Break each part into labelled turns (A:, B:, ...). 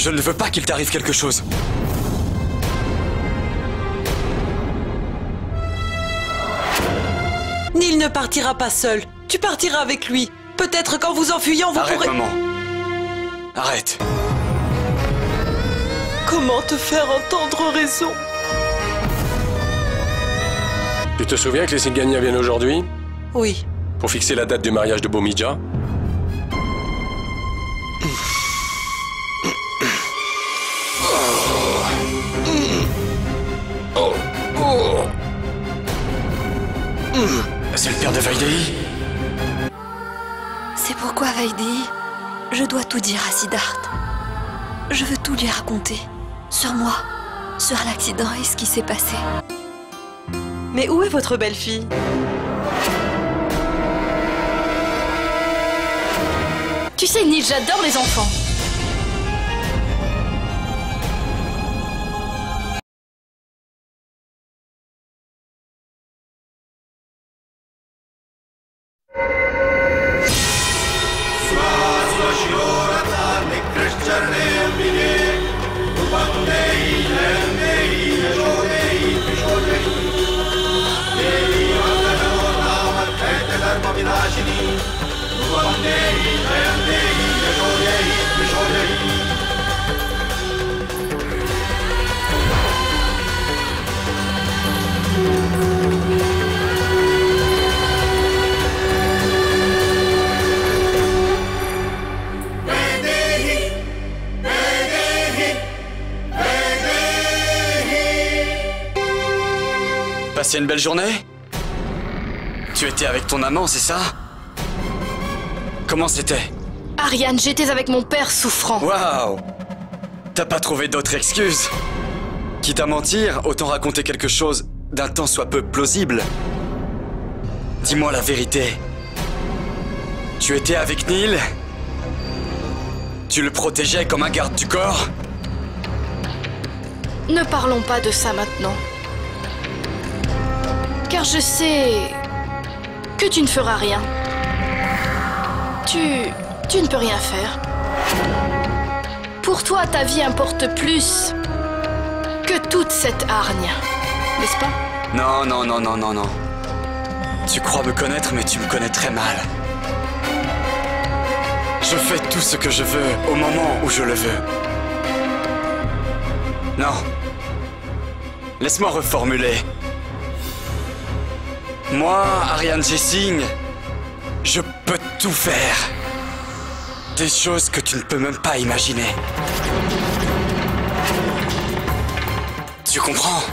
A: Je ne veux pas qu'il t'arrive quelque chose.
B: Neil ne partira pas seul. Tu partiras avec lui. Peut-être qu'en vous enfuyant, vous
A: Arrête,
B: pourrez...
A: maman. Arrête.
B: Comment te faire entendre raison?
C: Tu te souviens que les Singania viennent aujourd'hui?
B: Oui.
C: Pour fixer la date du mariage de Bomidja?
A: C'est le père de Vaidéhi.
D: C'est pourquoi, Vaidéhi, je dois tout dire à Siddharth. Je veux tout lui raconter. Sur moi, sur l'accident et ce qui s'est passé.
B: Mais où est votre belle-fille?
D: Tu sais, Neil, j'adore les enfants.
A: Passé une belle journée? Tu étais avec ton amant, c'est ça? Comment c'était?
D: Ariane, j'étais avec mon père souffrant.
A: Waouh! T'as pas trouvé d'autre excuse? Quitte à mentir, autant raconter quelque chose d'un tant soit peu plausible. Dis-moi la vérité. Tu étais avec Neil? Tu le protégeais comme un garde du corps?
D: Ne parlons pas de ça maintenant. Car je sais que tu ne feras rien. Tu ne peux rien faire. Pour toi, ta vie importe plus que toute cette hargne, n'est-ce pas?
A: Non, non, non, non, non, non. Tu crois me connaître, mais tu me connais très mal. Je fais tout ce que je veux au moment où je le veux. Non. Laisse-moi reformuler. Moi, Ariane Jessing, je peux tout faire. Des choses que tu ne peux même pas imaginer. Tu comprends?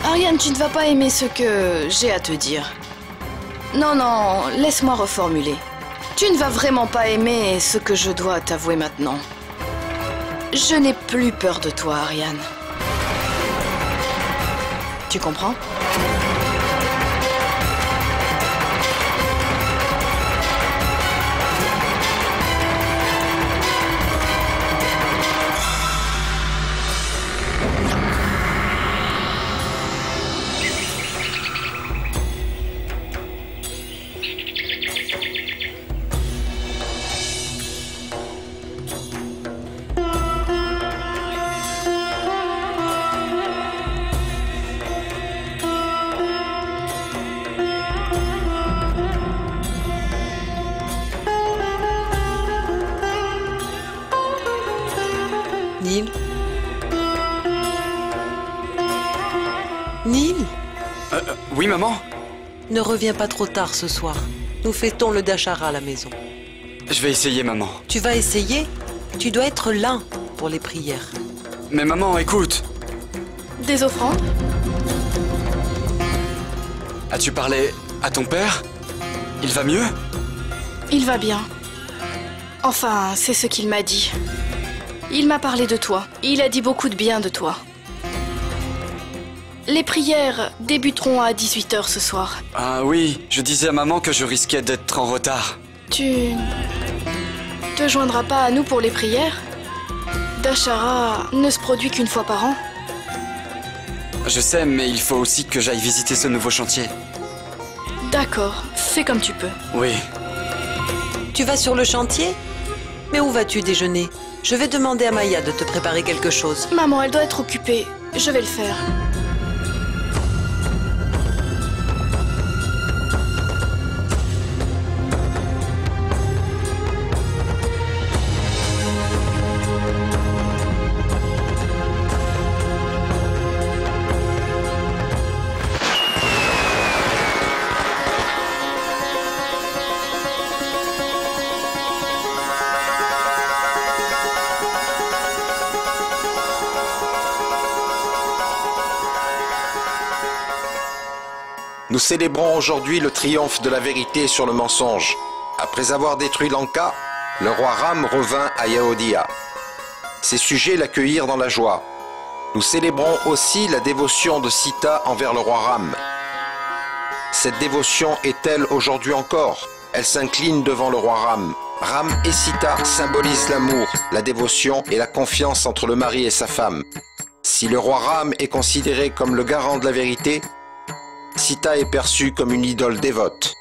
D: Ariane, tu ne vas pas aimer ce que j'ai à te dire. Non, non, laisse-moi reformuler. Tu ne vas vraiment pas aimer ce que je dois t'avouer maintenant. Je n'ai plus peur de toi, Ariane. Tu comprends?
B: Neil? Neil?
A: Oui, maman?
B: Ne reviens pas trop tard ce soir. Nous fêtons le Dashara à la maison.
A: Je vais essayer, maman.
B: Tu vas essayer? Tu dois être là pour les prières.
A: Mais maman, écoute.
D: Des offrandes?
A: As-tu parlé à ton père? Il va mieux?
D: Il va bien. Enfin, c'est ce qu'il m'a dit. Il m'a parlé de toi. Il a dit beaucoup de bien de toi. Les prières débuteront à 18 h ce soir.
A: Ah oui, je disais à maman que je risquais d'être en retard.
D: Tu te joindras pas à nous pour les prières? Dashara ne se produit qu'une fois par an.
A: Je sais, mais il faut aussi que j'aille visiter ce nouveau chantier.
D: D'accord, fais comme tu peux.
A: Oui.
B: Tu vas sur le chantier? Mais où vas-tu déjeuner? Je vais demander à Maya de te préparer quelque chose.
D: Maman, elle doit être occupée. Je vais le faire.
E: Nous célébrons aujourd'hui le triomphe de la vérité sur le mensonge. Après avoir détruit Lanka, le roi Ram revint à Ayodhya. Ses sujets l'accueillirent dans la joie. Nous célébrons aussi la dévotion de Sita envers le roi Ram. Cette dévotion est-elle aujourd'hui encore? Elle s'incline devant le roi Ram. Ram et Sita symbolisent l'amour, la dévotion et la confiance entre le mari et sa femme. Si le roi Ram est considéré comme le garant de la vérité, Sita est perçue comme une idole dévote.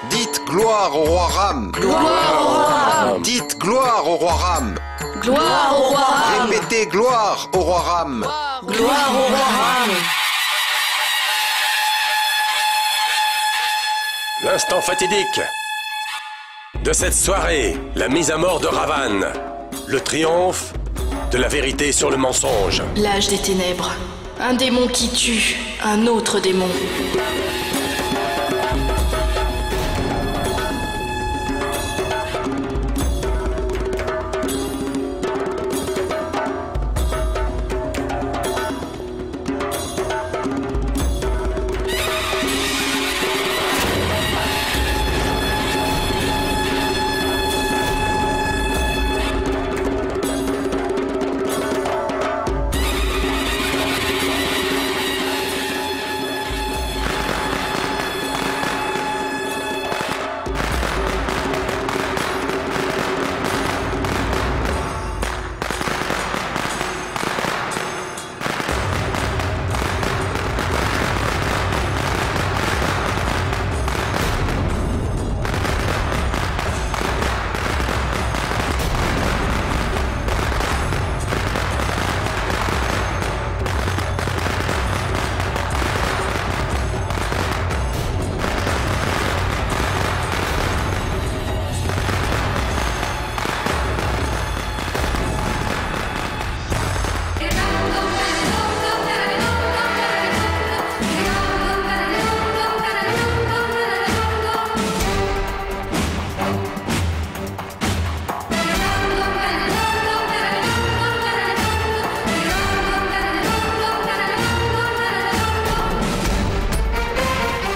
E: Dites gloire au roi Ram.
D: Gloire au roi Ram.
E: Dites gloire au roi Ram.
D: Gloire au roi Ram.
E: Répétez gloire au roi Ram.
D: Gloire au roi Ram.
C: L'instant fatidique de cette soirée, la mise à mort de Ravan, le triomphe de la vérité sur le mensonge.
D: L'âge des ténèbres. Un démon qui tue un autre démon.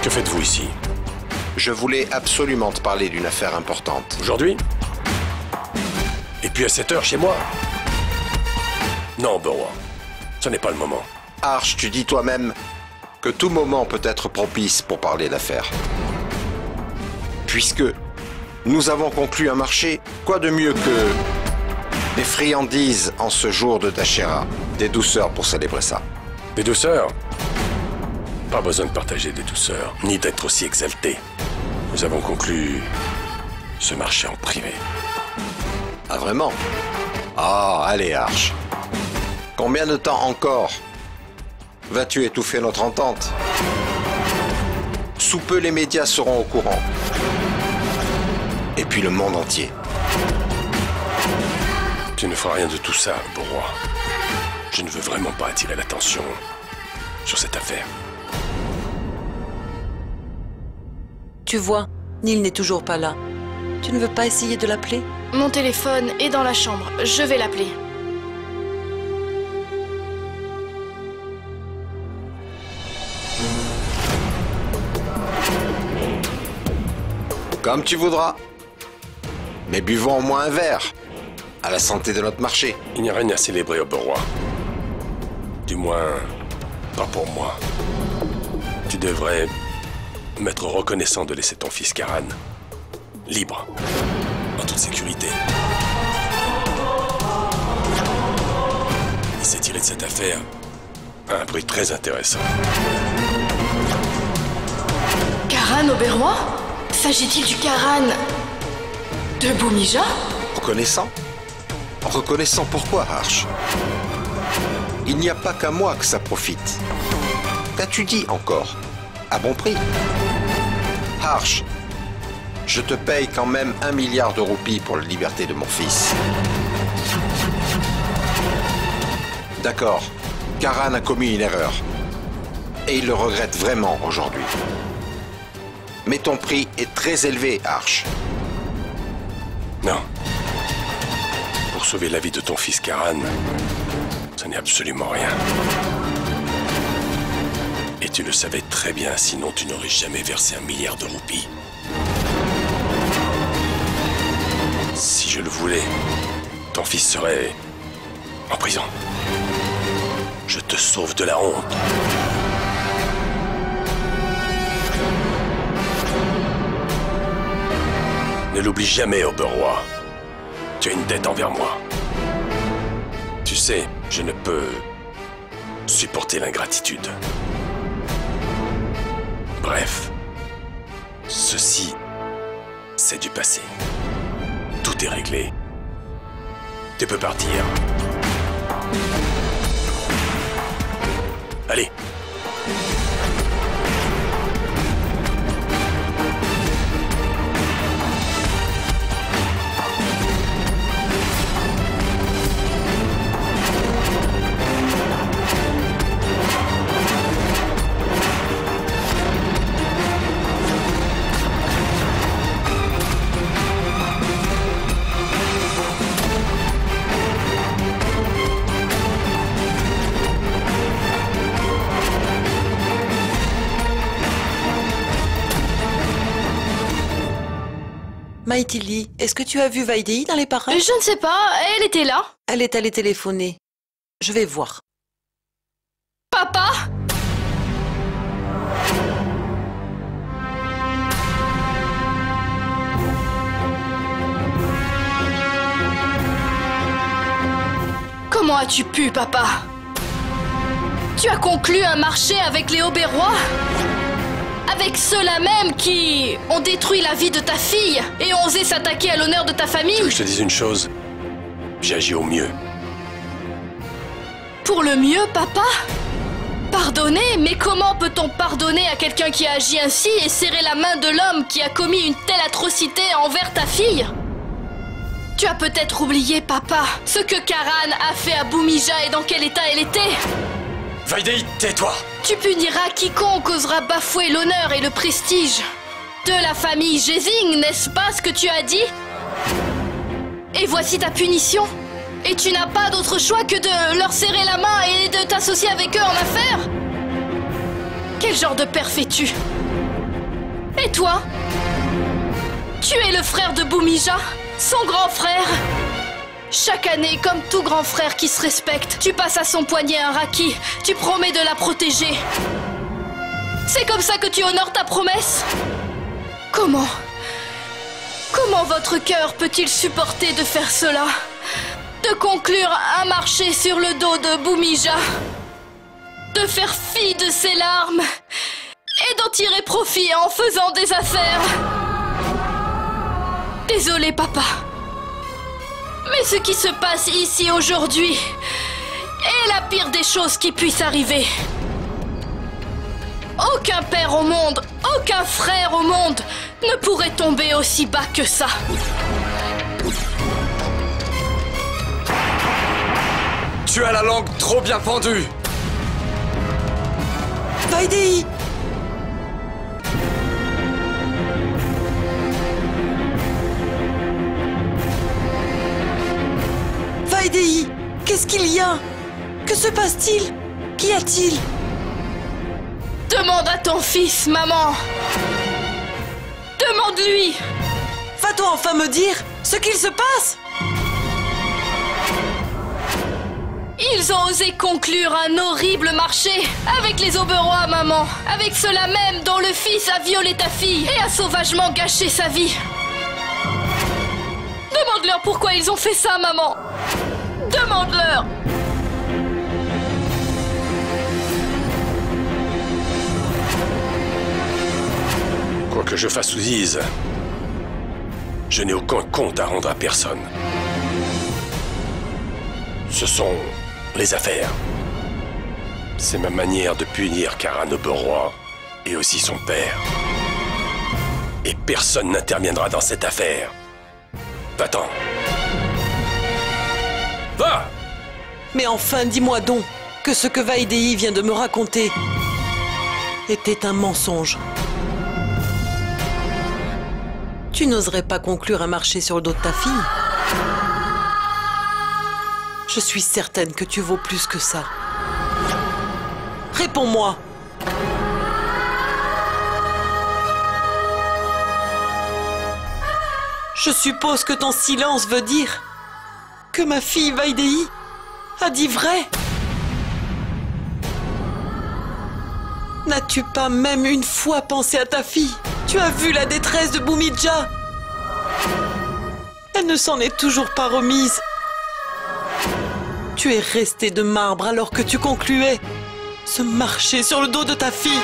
C: Que faites-vous ici?
E: Je voulais absolument te parler d'une affaire importante.
C: Aujourd'hui? Et puis à 7 heures chez moi? Non, Borwa, ce n'est pas le moment.
E: Arch, tu dis toi-même que tout moment peut être propice pour parler d'affaires. Puisque nous avons conclu un marché, quoi de mieux que des friandises en ce jour de Dashera? Des douceurs pour célébrer ça.
C: Des douceurs? Pas besoin de partager des douceurs, ni d'être aussi exalté. Nous avons conclu ce marché en privé.
E: Ah vraiment? Ah, allez Arch. Combien de temps encore vas-tu étouffer notre entente? Sous peu les médias seront au courant. Et puis le monde entier.
C: Tu ne feras rien de tout ça, Borwa. Je ne veux vraiment pas attirer l'attention sur cette affaire.
B: Tu vois, Neil n'est toujours pas là. Tu ne veux pas essayer de l'appeler?
D: Mon téléphone est dans la chambre. Je vais l'appeler.
E: Comme tu voudras. Mais buvons au moins un verre. À la santé de notre marché.
C: Il n'y a rien à célébrer au Borwa. Du moins, pas pour moi. Tu devrais m'être reconnaissant de laisser ton fils Karan libre, en toute sécurité. Il s'est tiré de cette affaire à un prix très intéressant.
D: Karan Oberoi? S'agit-il du Karan De Boumija?
E: Reconnaissant? Reconnaissant pourquoi, Arch? Il n'y a pas qu'à moi que ça profite. Qu'as-tu dit encore? À bon prix? Arch, je te paye quand même 1 milliard de roupies pour la liberté de mon fils. D'accord, Karan a commis une erreur. Et il le regrette vraiment aujourd'hui. Mais ton prix est très élevé, Arch.
C: Non. Pour sauver la vie de ton fils Karan, ça n'est absolument rien. Et tu le savais très bien, sinon tu n'aurais jamais versé 1 milliard de roupies. Si je le voulais, ton fils serait en prison. Je te sauve de la honte. Ne l'oublie jamais, Oberoi. Tu as une dette envers moi. Tu sais, je ne peux supporter l'ingratitude. Bref, ceci, c'est du passé. Tout est réglé. Tu peux partir. Allez.
B: Maïtili, est-ce que tu as vu Vaidéhi dans les parages?
D: Je ne sais pas, elle était là.
B: Elle est allée téléphoner. Je vais voir.
D: Papa? Comment as-tu pu, papa? Tu as conclu un marché avec les Auberrois? Avec ceux-là même qui ont détruit la vie de ta fille et ont osé s'attaquer à l'honneur de ta famille?
C: Tu veux que je te dise une chose? J'ai agi au mieux.
D: Pour le mieux, papa? Pardonner? Mais comment peut-on pardonner à quelqu'un qui a agi ainsi et serrer la main de l'homme qui a commis une telle atrocité envers ta fille? Tu as peut-être oublié, papa, ce que Karan a fait à Boumija et dans quel état elle était.
A: Vaidéhi, tais-toi!
D: Tu puniras quiconque osera bafouer l'honneur et le prestige de la famille Jezing, n'est-ce pas ce que tu as dit? Et voici ta punition. Et tu n'as pas d'autre choix que de leur serrer la main et de t'associer avec eux en affaires? Quel genre de père fais-tu? Et toi? Tu es le frère de Boumija, son grand frère. Chaque année, comme tout grand frère qui se respecte, tu passes à son poignet un raki. Tu promets de la protéger. C'est comme ça que tu honores ta promesse? Comment votre cœur peut-il supporter de faire cela? De conclure un marché sur le dos de Boumija? De faire fi de ses larmes? Et d'en tirer profit en faisant des affaires? Désolé, papa. Mais ce qui se passe ici aujourd'hui est la pire des choses qui puissent arriver. Aucun père au monde, aucun frère au monde ne pourrait tomber aussi bas que ça.
A: Tu as la langue trop bien pendue!
B: Vaidéhi! Vaidéhi! Qu'est-ce qu'il y a? Que se passe-t-il? Qu'y a-t-il?
D: Demande à ton fils, maman. Demande-lui.
B: Va-t-on enfin me dire ce qu'il se passe?
D: Ils ont osé conclure un horrible marché avec les Auberrois, maman. Avec ceux-là même dont le fils a violé ta fille et a sauvagement gâché sa vie. Demande-leur pourquoi ils ont fait ça, maman. Demande-leur.
C: Quoi que je fasse ou dise, Je n'ai aucun compte à rendre à personne. Ce sont les affaires. C'est ma manière de punir Karan Oberoi et aussi son père. Et personne n'interviendra dans cette affaire. Va-t'en. Va!
B: Mais enfin, dis-moi donc que ce que Vaidei vient de me raconter était un mensonge. Tu n'oserais pas conclure un marché sur le dos de ta fille? Je suis certaine que tu vaux plus que ça. Réponds-moi. Je suppose que ton silence veut dire que ma fille Vaidei a dit vrai. N'as-tu pas même une fois pensé à ta fille? Tu as vu la détresse de Bhumija? Elle ne s'en est toujours pas remise. Tu es resté de marbre alors que tu concluais ce marché sur le dos de ta fille.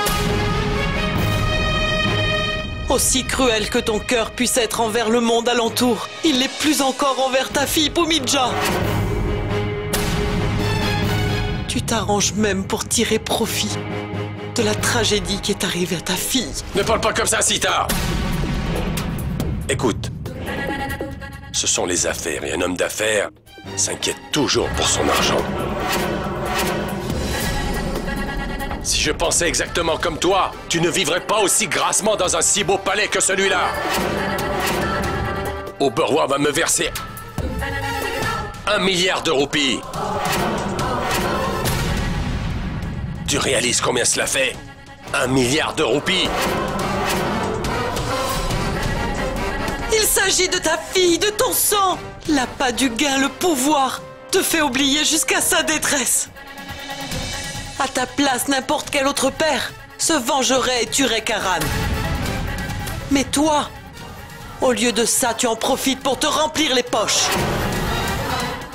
B: Aussi cruel que ton cœur puisse être envers le monde alentour, il l'est plus encore envers ta fille Bhumija. Tu t'arranges même pour tirer profit de la tragédie qui est arrivée à ta fille.
C: Ne parle pas comme ça, Sita! Écoute, ce sont les affaires et un homme d'affaires s'inquiète toujours pour son argent. Si je pensais exactement comme toi, tu ne vivrais pas aussi grassement dans un si beau palais que celui-là. Oberoi va me verser 1 milliard de roupies. Tu réalises combien cela fait? 1 milliard de roupies.
B: Il s'agit de ta fille, de ton sang. L'appât du gain, le pouvoir, te fait oublier jusqu'à sa détresse. À ta place, n'importe quel autre père se vengerait et tuerait Karan. Mais toi, au lieu de ça, tu en profites pour te remplir les poches.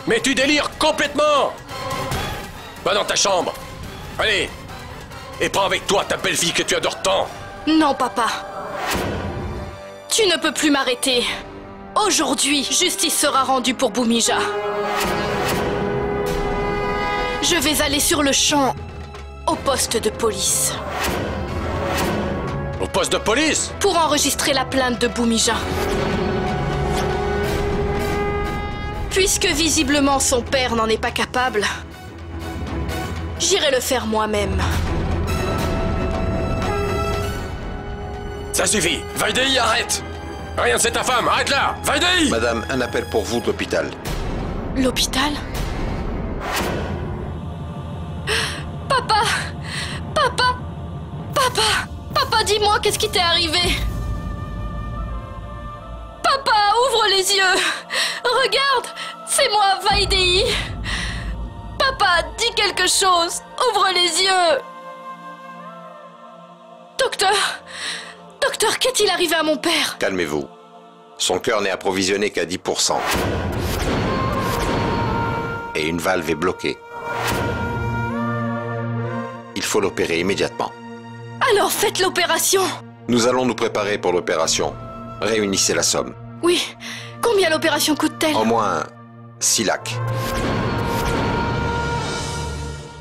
C: Mais tu délires complètement! Va dans ta chambre. Allez! Et prends avec toi ta belle-fille que tu adores tant.
D: Non, papa. Tu ne peux plus m'arrêter. Aujourd'hui, justice sera rendue pour Bhumija. Je vais aller sur le champ, au poste de police.
C: Au poste de police?
D: Pour enregistrer la plainte de Bhumija. Puisque visiblement son père n'en est pas capable, j'irai le faire moi-même.
C: Ça suffit! Vaidei, arrête! Rien, c'est ta femme! Arrête là! Vaidei!
E: Madame, un appel pour vous de l'hôpital.
D: L'hôpital? Papa! Papa! Papa! Papa, dis-moi, qu'est-ce qui t'est arrivé? Papa, ouvre les yeux! Regarde! C'est moi, Vaidei! Papa, dis quelque chose! Ouvre les yeux! Docteur! Docteur, qu'est-il arrivé à mon père?
E: Calmez-vous. Son cœur n'est approvisionné qu'à 10%. Et une valve est bloquée. Il faut l'opérer immédiatement.
D: Alors faites l'opération!
E: Nous allons nous préparer pour l'opération. Réunissez la somme.
D: Oui. Combien l'opération coûte-t-elle?
E: Au moins 6 lakhs.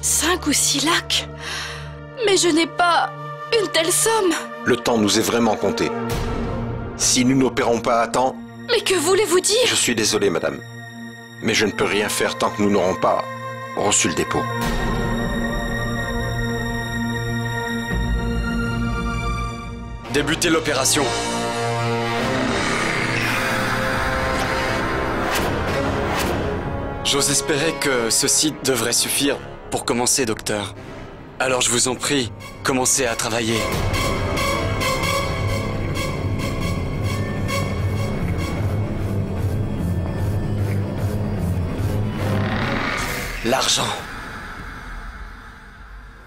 D: 5 ou 6 lakhs? Mais je n'ai pas une telle somme.
E: Le temps nous est vraiment compté. Si nous n'opérons pas à temps...
D: Mais que voulez-vous dire?
E: Je suis désolé, madame. Mais je ne peux rien faire tant que nous n'aurons pas reçu le dépôt.
A: Débutez l'opération. J'ose espérer que ceci devrait suffire pour commencer, docteur. Alors je vous en prie, commencez à travailler. L'argent.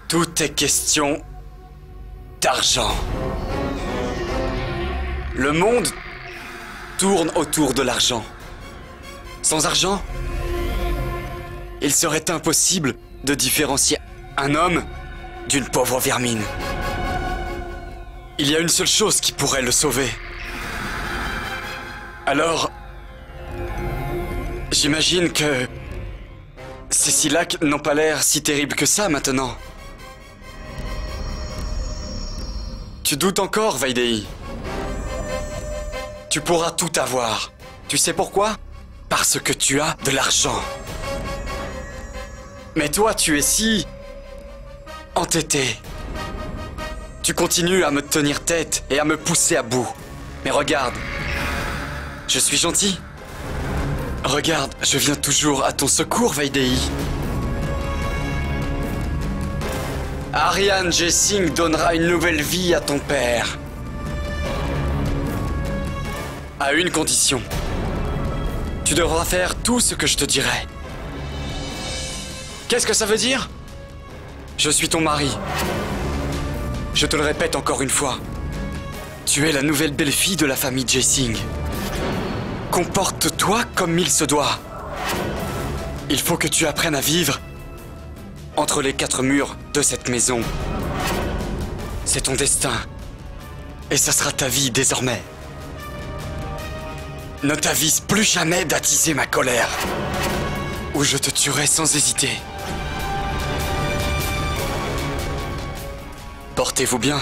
A: Tout est question d'argent. Le monde tourne autour de l'argent. Sans argent, il serait impossible de différencier un homme d'une pauvre vermine. Il y a une seule chose qui pourrait le sauver. Alors... J'imagine que... Ces Silac n'ont pas l'air si terribles que ça maintenant. Tu doutes encore, Vaidei? Tu pourras tout avoir. Tu sais pourquoi? Parce que tu as de l'argent. Mais toi, tu es si... entêté. Tu continues à me tenir tête et à me pousser à bout. Mais regarde, je suis gentil. Regarde, je viens toujours à ton secours, Vaidei. Aryan Jesing donnera une nouvelle vie à ton père. À une condition. Tu devras faire tout ce que je te dirai. Qu'est-ce que ça veut dire? Je suis ton mari. Je te le répète encore une fois. Tu es la nouvelle belle-fille de la famille Jesing. Comporte-toi comme il se doit. Il faut que tu apprennes à vivre entre les 4 murs de cette maison. C'est ton destin. Et ça sera ta vie désormais. Ne t'avise plus jamais d'attiser ma colère, ou je te tuerai sans hésiter. Portez-vous bien.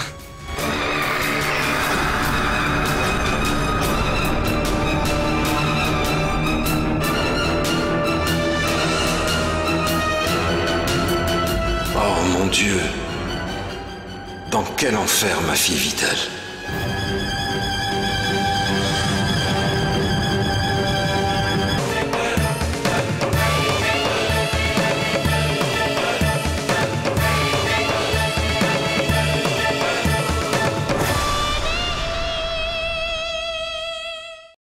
E: Oh mon Dieu! Dans quel enfer ma fille vit-elle?